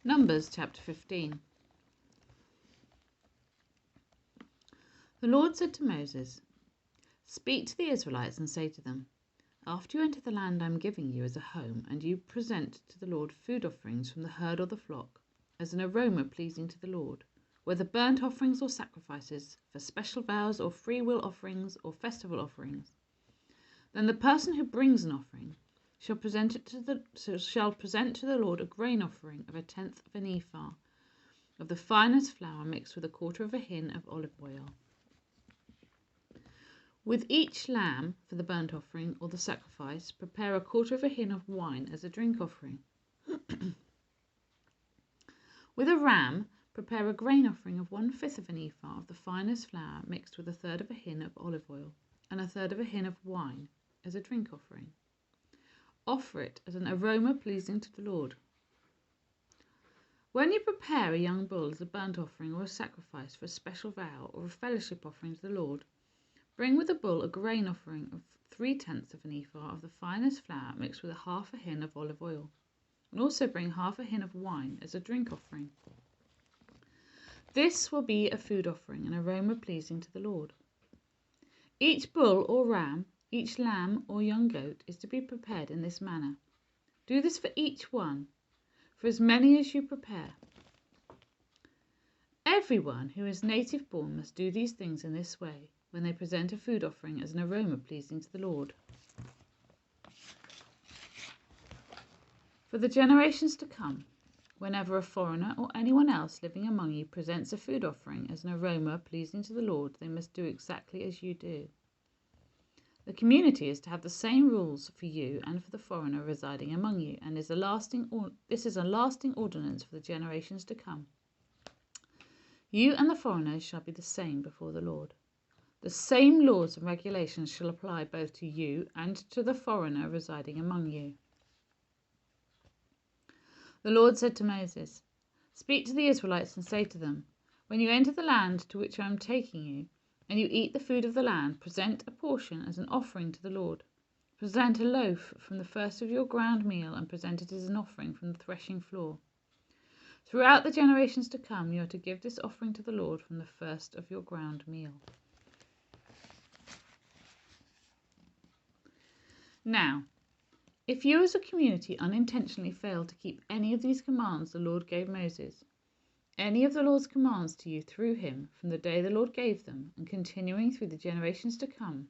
Numbers chapter 15. The Lord said to Moses, "Speak to the Israelites and say to them, after you enter the land I am giving you as a home, and you present to the Lord food offerings from the herd or the flock, as an aroma pleasing to the Lord, whether burnt offerings or sacrifices, for special vows or free will offerings or festival offerings, then the person who brings an offering shall present to the Lord a grain offering of 1/10 of an ephah of the finest flour mixed with 1/4 of a hin of olive oil. With each lamb for the burnt offering or the sacrifice, prepare 1/4 of a hin of wine as a drink offering. With a ram, prepare a grain offering of 1/5 of an ephah of the finest flour mixed with 1/3 of a hin of olive oil and 1/3 of a hin of wine as a drink offering. Offer it as an aroma pleasing to the Lord. When you prepare a young bull as a burnt offering or a sacrifice for a special vow or a fellowship offering to the Lord, bring with the bull a grain offering of 3/10 of an ephah of the finest flour mixed with 1/2 a hin of olive oil, and also bring 1/2 a hin of wine as a drink offering. This will be a food offering, an aroma pleasing to the Lord. Each bull or ram, each lamb or young goat is to be prepared in this manner. Do this for each one, for as many as you prepare. Everyone who is native born must do these things in this way when they present a food offering as an aroma pleasing to the Lord. For the generations to come, whenever a foreigner or anyone else living among you presents a food offering as an aroma pleasing to the Lord, they must do exactly as you do. The community is to have the same rules for you and for the foreigner residing among you, and this is a lasting ordinance for the generations to come. You and the foreigners shall be the same before the Lord. The same laws and regulations shall apply both to you and to the foreigner residing among you." The Lord said to Moses, "Speak to the Israelites and say to them, when you enter the land to which I am taking you, and you eat the food of the land, present a portion as an offering to the Lord. Present a loaf from the first of your ground meal and present it as an offering from the threshing floor. Throughout the generations to come, you are to give this offering to the Lord from the first of your ground meal." Now, if you as a community unintentionally fail to keep any of these commands the Lord gave Moses, any of the Lord's commands to you through him from the day the Lord gave them and continuing through the generations to come,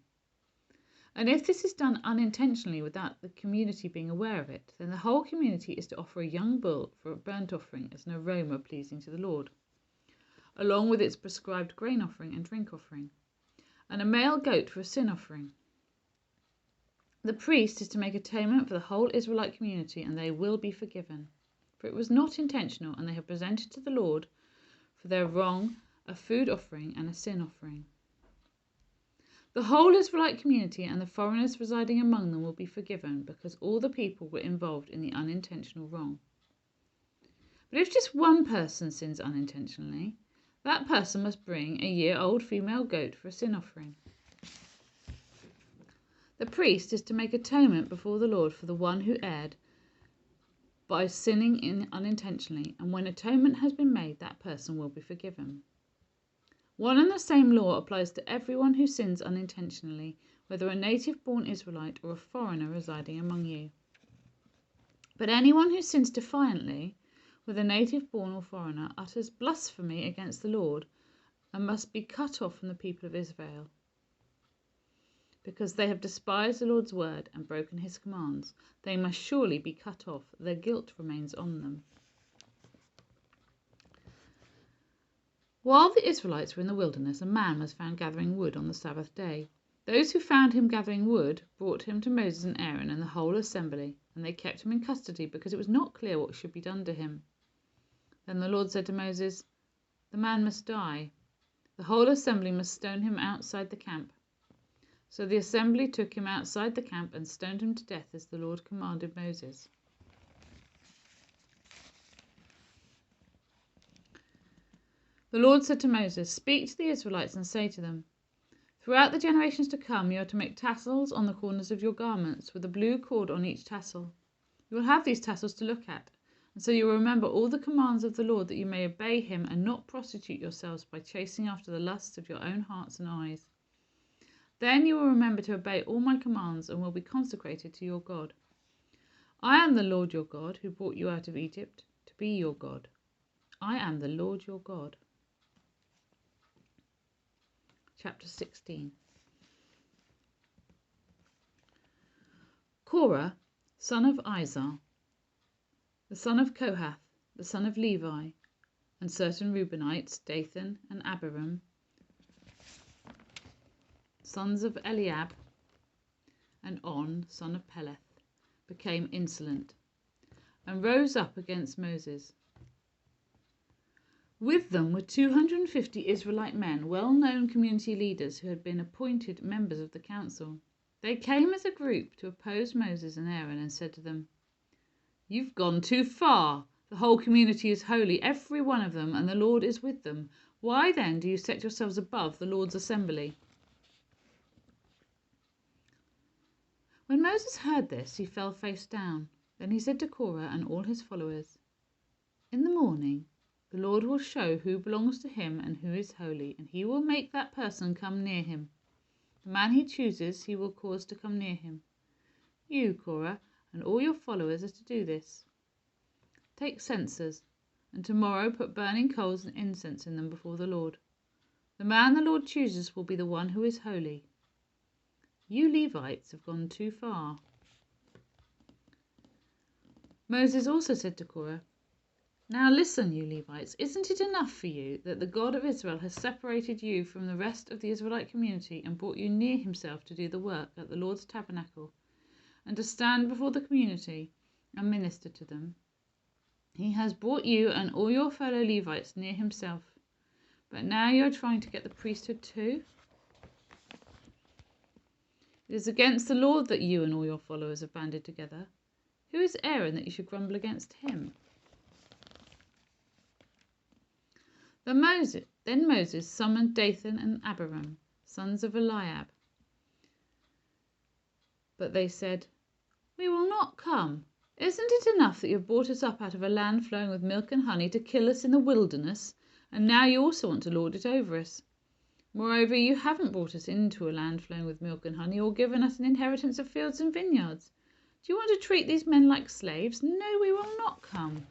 and if this is done unintentionally without the community being aware of it, then the whole community is to offer a young bull for a burnt offering as an aroma pleasing to the Lord, along with its prescribed grain offering and drink offering, and a male goat for a sin offering. The priest is to make atonement for the whole Israelite community, and they will be forgiven. For it was not intentional, and they have presented to the Lord for their wrong a food offering and a sin offering. The whole Israelite community and the foreigners residing among them will be forgiven, because all the people were involved in the unintentional wrong. But if just one person sins unintentionally, that person must bring a year-old female goat for a sin offering. The priest is to make atonement before the Lord for the one who erred by sinning unintentionally, and when atonement has been made, that person will be forgiven. One and the same law applies to everyone who sins unintentionally, whether a native-born Israelite or a foreigner residing among you. But anyone who sins defiantly, whether native-born or foreigner, utters blasphemy against the Lord and must be cut off from the people of Israel. Because they have despised the Lord's word and broken his commands, they must surely be cut off. Their guilt remains on them. While the Israelites were in the wilderness, a man was found gathering wood on the Sabbath day. Those who found him gathering wood brought him to Moses and Aaron and the whole assembly, and they kept him in custody because it was not clear what should be done to him. Then the Lord said to Moses, "The man must die. The whole assembly must stone him outside the camp." So the assembly took him outside the camp and stoned him to death as the Lord commanded Moses. The Lord said to Moses, "Speak to the Israelites and say to them, throughout the generations to come you are to make tassels on the corners of your garments with a blue cord on each tassel. You will have these tassels to look at, And so you will remember all the commands of the Lord, that you may obey him and not prostitute yourselves by chasing after the lusts of your own hearts and eyes. Then you will remember to obey all my commands and will be consecrated to your God. I am the Lord your God, who brought you out of Egypt to be your God. I am the Lord your God. Chapter 16. Korah, son of Izhar, the son of Kohath, the son of Levi, and certain Reubenites, Dathan and Abiram, sons of Eliab, and On, son of Peleth, became insolent and rose up against Moses. With them were 250 Israelite men, well-known community leaders who had been appointed members of the council. They came as a group to oppose Moses and Aaron and said to them, "You've gone too far. The whole community is holy, every one of them, and the Lord is with them. Why then do you set yourselves above the Lord's assembly?" When Moses heard this, he fell face down. Then he said to Korah and all his followers, "In the morning the Lord will show who belongs to him and who is holy, and he will make that person come near him. The man he chooses he will cause to come near him. You, Korah, and all your followers are to do this. Take censers, and tomorrow put burning coals and incense in them before the Lord. The man the Lord chooses will be the one who is holy. You Levites have gone too far." Moses also said to Korah, "Now listen, you Levites, isn't it enough for you that the God of Israel has separated you from the rest of the Israelite community and brought you near himself to do the work at the Lord's tabernacle and to stand before the community and minister to them? He has brought you and all your fellow Levites near himself, but now you are trying to get the priesthood too? It is against the Lord that you and all your followers have banded together. Who is Aaron that you should grumble against him?" Then Moses summoned Dathan and Abiram, sons of Eliab. But they said, "We will not come. Isn't it enough that you have brought us up out of a land flowing with milk and honey to kill us in the wilderness, and now you also want to lord it over us? Moreover, you haven't brought us into a land flowing with milk and honey, or given us an inheritance of fields and vineyards. Do you want to treat these men like slaves? No, we will not come."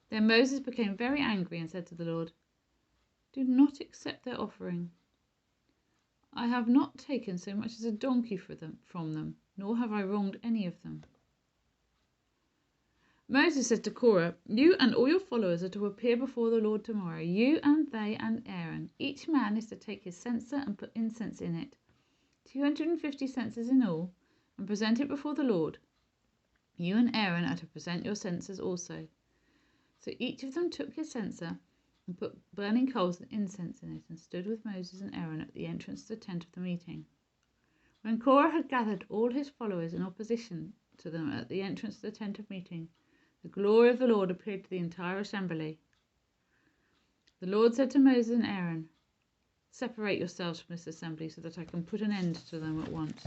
Then Moses became very angry and said to the Lord, "Do not accept their offering. I have not taken so much as a donkey from them, nor have I wronged any of them." Moses said to Korah, "You and all your followers are to appear before the Lord tomorrow, you and they and Aaron. Each man is to take his censer and put incense in it, 250 censers in all, and present it before the Lord. You and Aaron are to present your censers also." So each of them took his censer and put burning coals and incense in it and stood with Moses and Aaron at the entrance to the tent of the meeting. When Korah had gathered all his followers in opposition to them at the entrance to the tent of meeting, the glory of the Lord appeared to the entire assembly. The Lord said to Moses and Aaron, "Separate yourselves from this assembly so that I can put an end to them at once."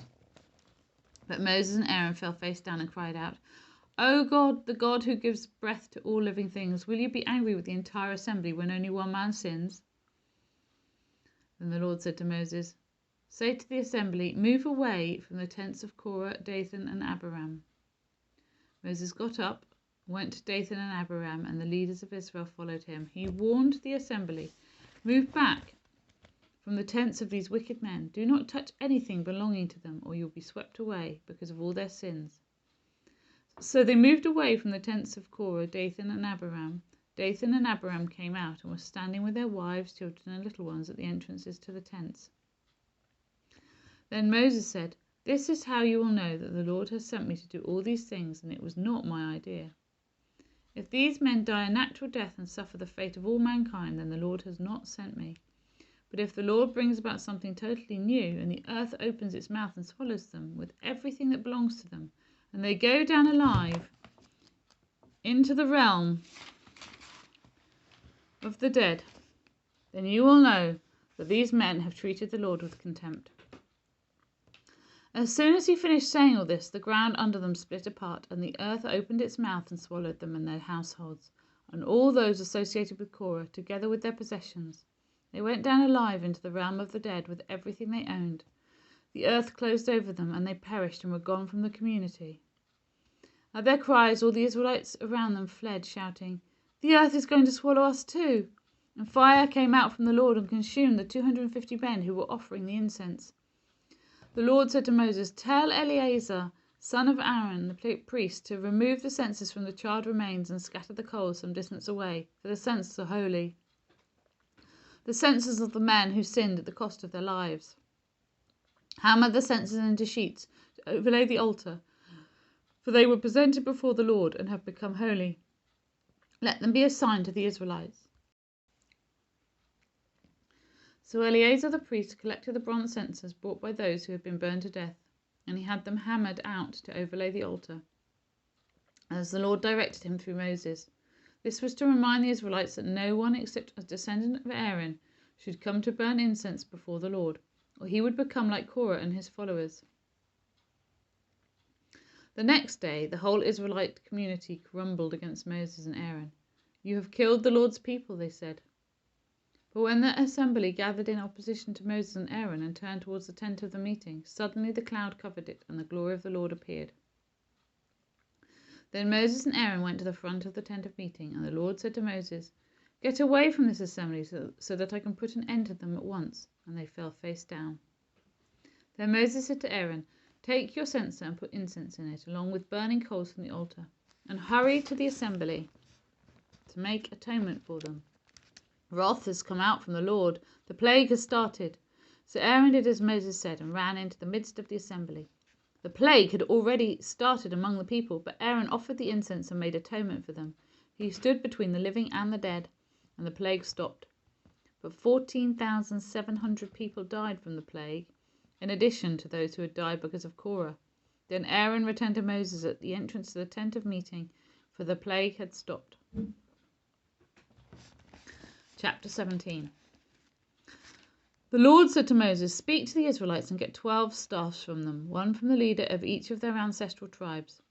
But Moses and Aaron fell face down and cried out, "O God, the God who gives breath to all living things, will you be angry with the entire assembly when only one man sins?" Then the Lord said to Moses, "Say to the assembly, move away from the tents of Korah, Dathan and Abiram." Moses got up, went to Dathan and Abiram, and the leaders of Israel followed him. He warned the assembly, "Move back from the tents of these wicked men. Do not touch anything belonging to them, or you'll be swept away because of all their sins." So they moved away from the tents of Korah, Dathan and Abiram. Dathan and Abiram came out and were standing with their wives, children and little ones at the entrances to the tents. Then Moses said, "This is how you will know that the Lord has sent me to do all these things, and it was not my idea. If these men die a natural death and suffer the fate of all mankind, then the Lord has not sent me. But if the Lord brings about something totally new, and the earth opens its mouth and swallows them with everything that belongs to them, and they go down alive into the realm of the dead, then you will know that these men have treated the Lord with contempt." As soon as he finished saying all this, the ground under them split apart, and the earth opened its mouth and swallowed them and their households, and all those associated with Korah, together with their possessions. They went down alive into the realm of the dead with everything they owned. The earth closed over them, and they perished and were gone from the community. At their cries, all the Israelites around them fled, shouting, "The earth is going to swallow us too!" And fire came out from the Lord and consumed the 250 men who were offering the incense. The Lord said to Moses, "Tell Eleazar, son of Aaron, the priest, to remove the censers from the charred remains and scatter the coals some distance away, for the censers are holy, the censers of the men who sinned at the cost of their lives. Hammer the censers into sheets to overlay the altar, for they were presented before the Lord and have become holy. Let them be a sign to the Israelites." So Eleazar the priest collected the bronze censers brought by those who had been burned to death, and he had them hammered out to overlay the altar, as the Lord directed him through Moses. This was to remind the Israelites that no one except a descendant of Aaron should come to burn incense before the Lord, or he would become like Korah and his followers. The next day, the whole Israelite community grumbled against Moses and Aaron. "You have killed the Lord's people," they said. But when the assembly gathered in opposition to Moses and Aaron and turned towards the tent of the meeting, suddenly the cloud covered it, and the glory of the Lord appeared. Then Moses and Aaron went to the front of the tent of meeting, and the Lord said to Moses, "Get away from this assembly so that I can put an end to them at once." And they fell face down. Then Moses said to Aaron, "Take your censer and put incense in it, along with burning coals from the altar, and hurry to the assembly to make atonement for them. Wrath has come out from the Lord. The plague has started." So Aaron did as Moses said and ran into the midst of the assembly. The plague had already started among the people, but Aaron offered the incense and made atonement for them. He stood between the living and the dead, and the plague stopped. But 14,700 people died from the plague, in addition to those who had died because of Korah. Then Aaron returned to Moses at the entrance to the tent of meeting, for the plague had stopped. Chapter 17. The Lord said to Moses, "Speak to the Israelites and get 12 staffs from them, one from the leader of each of their ancestral tribes.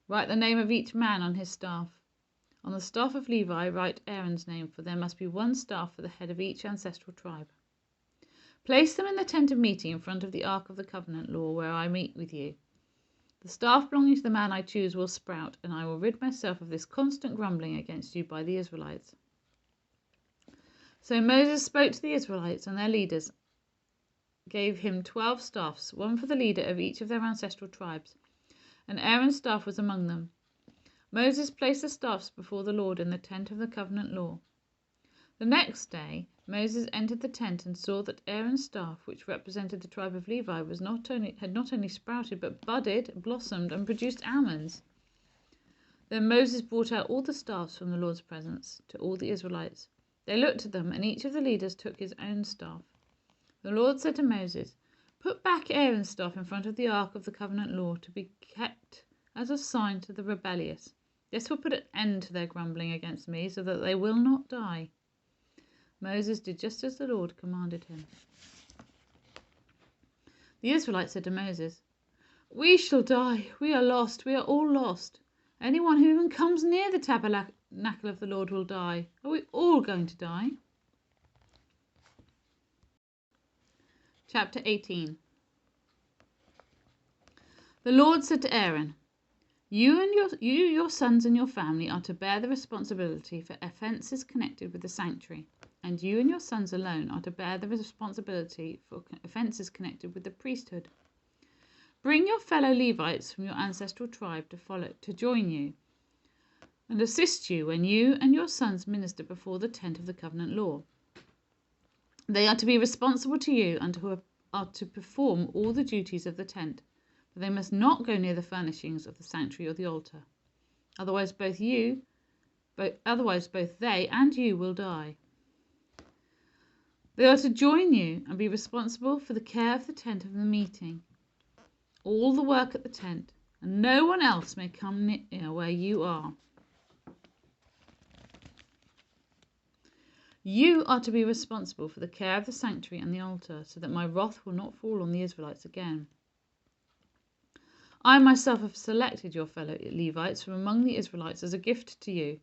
Write the name of each man on his staff. On the staff of Levi write Aaron's name, for there must be one staff for the head of each ancestral tribe. Place them in the tent of meeting in front of the ark of the covenant law where I meet with you. The staff belonging to the man I choose will sprout, and I will rid myself of this constant grumbling against you by the Israelites." So Moses spoke to the Israelites, and their leaders gave him 12 staffs, one for the leader of each of their ancestral tribes, and Aaron's staff was among them. Moses placed the staffs before the Lord in the tent of the covenant law. The next day Moses entered the tent and saw that Aaron's staff, which represented the tribe of Levi, had not only sprouted but budded, blossomed, and produced almonds. Then Moses brought out all the staffs from the Lord's presence to all the Israelites. They looked at them, and each of the leaders took his own staff. The Lord said to Moses, "Put back Aaron's staff in front of the ark of the covenant law to be kept as a sign to the rebellious. This will put an end to their grumbling against me, so that they will not die." Moses did just as the Lord commanded him. The Israelites said to Moses, "We shall die. We are lost. We are all lost. Anyone who even comes near the tabernacle of the Lord will die. Are we all going to die?" Chapter 18. The Lord said to Aaron, You, your sons and your family are to bear the responsibility for offences connected with the sanctuary, and you and your sons alone are to bear the responsibility for offences connected with the priesthood. Bring your fellow Levites from your ancestral tribe to join you and assist you when you and your sons minister before the tent of the covenant law. They are to be responsible to you and are to perform all the duties of the tent, but they must not go near the furnishings of the sanctuary or the altar. Otherwise both they and you will die. They are to join you and be responsible for the care of the tent of the meeting, all the work at the tent, and no one else may come near where you are. You are to be responsible for the care of the sanctuary and the altar, so that my wrath will not fall on the Israelites again. I myself have selected your fellow Levites from among the Israelites as a gift to you,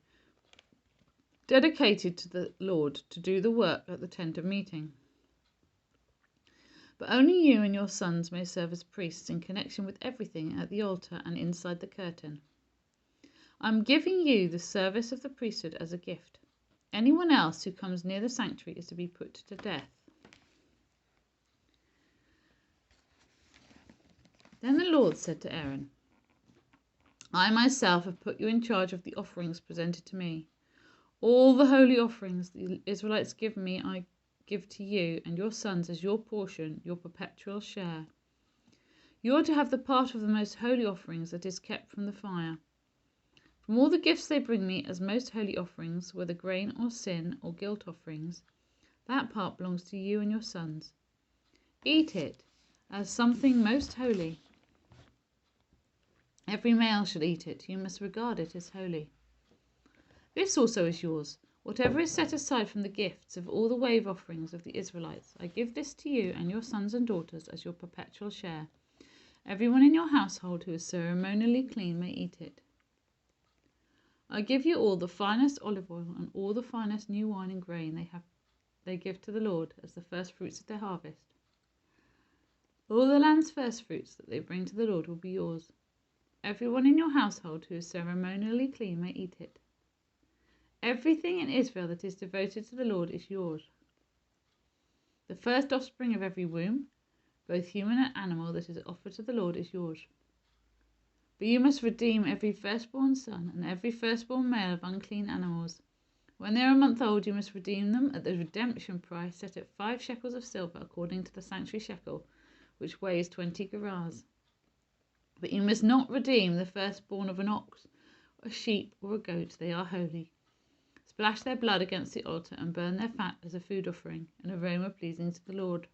dedicated to the Lord to do the work at the tent of meeting. But only you and your sons may serve as priests in connection with everything at the altar and inside the curtain. I am giving you the service of the priesthood as a gift. Anyone else who comes near the sanctuary is to be put to death. Then the Lord said to Aaron, I myself have put you in charge of the offerings presented to me. All the holy offerings the Israelites give me, I give to you and your sons as your portion, your perpetual share. You are to have the part of the most holy offerings that is kept from the fire. From all the gifts they bring me as most holy offerings, whether grain or sin or guilt offerings, that part belongs to you and your sons. Eat it as something most holy. Every male should eat it. You must regard it as holy. This also is yours. Whatever is set aside from the gifts of all the wave offerings of the Israelites, I give this to you and your sons and daughters as your perpetual share. Everyone in your household who is ceremonially clean may eat it. I give you all the finest olive oil and all the finest new wine and grain they give to the Lord as the first fruits of their harvest. All the land's first fruits that they bring to the Lord will be yours. Everyone in your household who is ceremonially clean may eat it. Everything in Israel that is devoted to the Lord is yours. The first offspring of every womb, both human and animal, that is offered to the Lord is yours. But you must redeem every firstborn son and every firstborn male of unclean animals. When they are a month old, you must redeem them at the redemption price set at 5 shekels of silver according to the sanctuary shekel, which weighs 20 gerahs. But you must not redeem the firstborn of an ox, a sheep, or a goat. They are holy. Splash their blood against the altar and burn their fat as a food offering, an aroma pleasing to the Lord.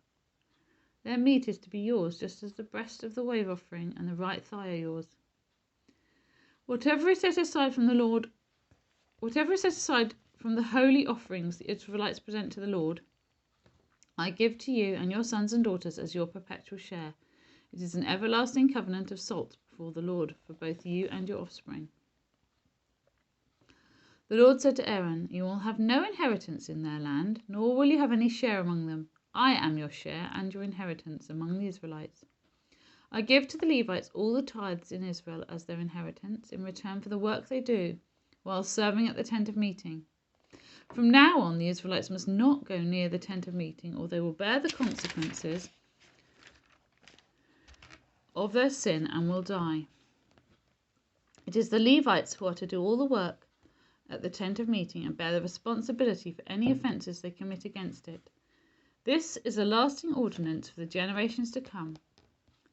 Their meat is to be yours, just as the breast of the wave offering and the right thigh are yours. Whatever is set aside from the holy offerings the Israelites present to the Lord, I give to you and your sons and daughters as your perpetual share. It is an everlasting covenant of salt before the Lord for both you and your offspring. The Lord said to Aaron, you will have no inheritance in their land, nor will you have any share among them. I am your share and your inheritance among the Israelites. I give to the Levites all the tithes in Israel as their inheritance in return for the work they do while serving at the tent of meeting. From now on, the Israelites must not go near the tent of meeting, or they will bear the consequences of their sin and will die. It is the Levites who are to do all the work at the tent of meeting and bear the responsibility for any offences they commit against it. This is a lasting ordinance for the generations to come.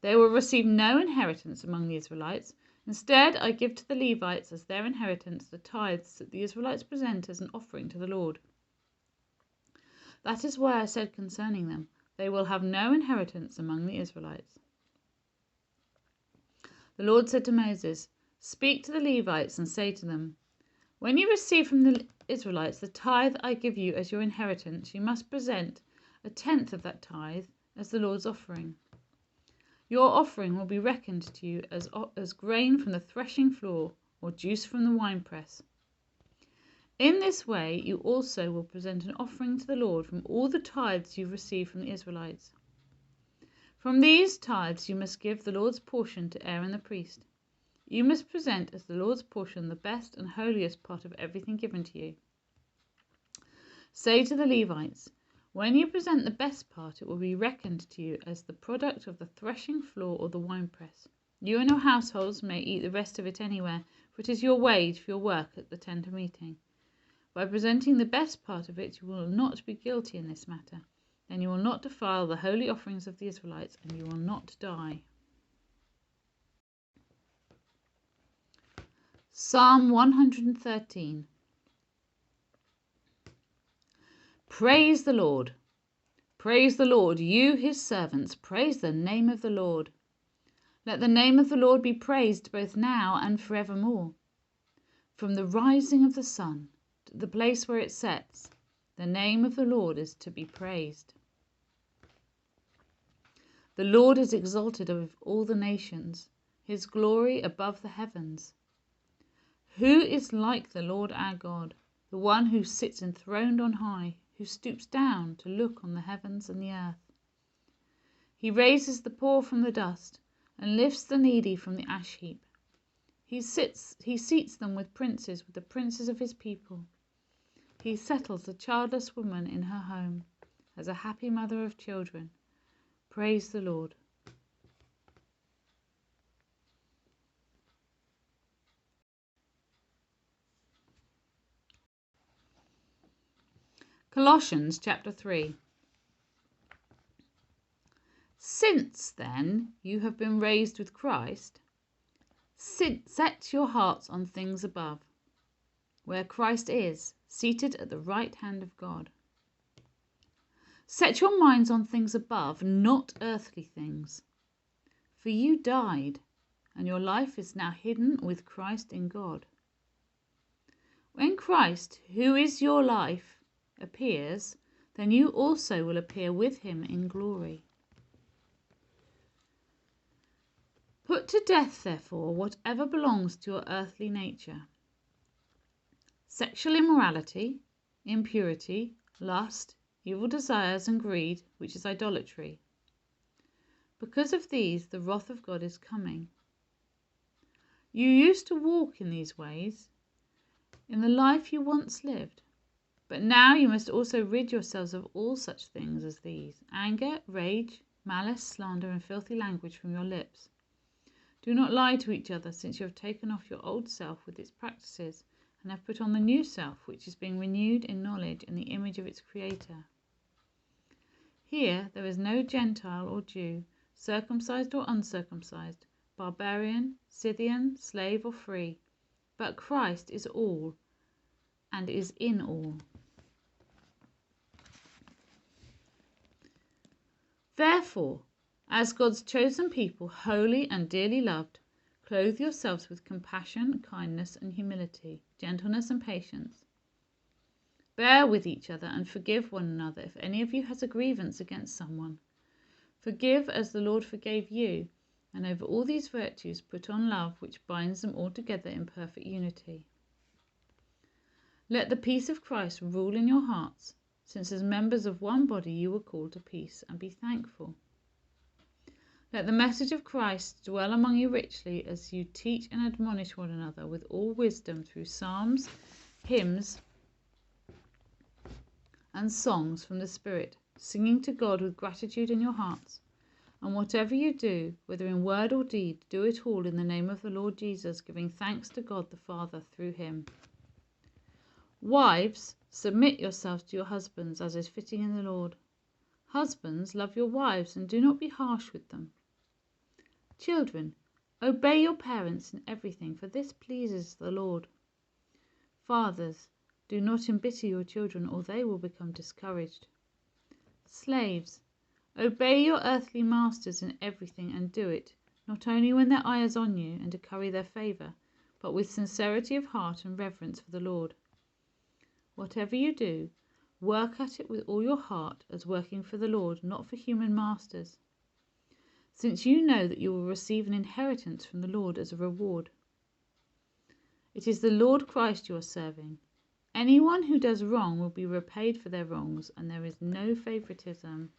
They will receive no inheritance among the Israelites. Instead, I give to the Levites as their inheritance the tithes that the Israelites present as an offering to the Lord. That is why I said concerning them, they will have no inheritance among the Israelites. The Lord said to Moses, speak to the Levites and say to them, when you receive from the Israelites the tithe I give you as your inheritance, you must present 1/10 of that tithe as the Lord's offering. Your offering will be reckoned to you as grain from the threshing floor or juice from the winepress. In this way you also will present an offering to the Lord from all the tithes you receive from the Israelites. From these tithes you must give the Lord's portion to Aaron the priest. You must present as the Lord's portion the best and holiest part of everything given to you. Say to the Levites, when you present the best part, it will be reckoned to you as the product of the threshing floor or the winepress. You and your households may eat the rest of it anywhere, for it is your wage for your work at the tent of meeting. By presenting the best part of it, you will not be guilty in this matter. Then you will not defile the holy offerings of the Israelites, and you will not die. Psalm 113. Praise the Lord. Praise the Lord, you his servants. Praise the name of the Lord. Let the name of the Lord be praised both now and forevermore. From the rising of the sun to the place where it sets, the name of the Lord is to be praised. The Lord is exalted above all the nations. his glory above the heavens. Who is like the Lord our God, the one who sits enthroned on high, who stoops down to look on the heavens and the earth? He raises the poor from the dust and lifts the needy from the ash heap. He seats them with the princes of his people. He settles the childless woman in her home as a happy mother of children. Praise the Lord. Colossians chapter 3. Since then you have been raised with Christ, set your hearts on things above, where Christ is, seated at the right hand of God. Set your minds on things above, not earthly things. For you died, and your life is now hidden with Christ in God. When Christ, who is your life, appears, then you also will appear with him in glory. Put to death, therefore, whatever belongs to your earthly nature: sexual immorality, impurity, lust, evil desires, and greed, which is idolatry. Because of these, the wrath of God is coming. You used to walk in these ways in the life you once lived, but now you must also rid yourselves of all such things as these: anger, rage, malice, slander, and filthy language from your lips. Do not lie to each other, since you have taken off your old self with its practices and have put on the new self, which is being renewed in knowledge in the image of its Creator. Here there is no Gentile or Jew, circumcised or uncircumcised, barbarian, Scythian, slave or free, but Christ is all and is in all. Therefore, as God's chosen people, holy and dearly loved, clothe yourselves with compassion, kindness, and humility, gentleness and patience. Bear with each other and forgive one another if any of you has a grievance against someone. Forgive as the Lord forgave you, and over all these virtues put on love, which binds them all together in perfect unity. Let the peace of Christ rule in your hearts, since as members of one body you were called to peace, and be thankful. Let the message of Christ dwell among you richly as you teach and admonish one another with all wisdom through psalms, hymns, and songs from the Spirit, singing to God with gratitude in your hearts. And whatever you do, whether in word or deed, do it all in the name of the Lord Jesus, giving thanks to God the Father through him. Wives, submit yourselves to your husbands, as is fitting in the Lord. Husbands, love your wives and do not be harsh with them. Children, obey your parents in everything, for this pleases the Lord. Fathers, do not embitter your children, or they will become discouraged. Slaves, obey your earthly masters in everything, and do it, not only when their eye is on you and to curry their favour, but with sincerity of heart and reverence for the Lord. Whatever you do, work at it with all your heart, as working for the Lord, not for human masters, since you know that you will receive an inheritance from the Lord as a reward. It is the Lord Christ you are serving. Anyone who does wrong will be repaid for their wrongs, and there is no favoritism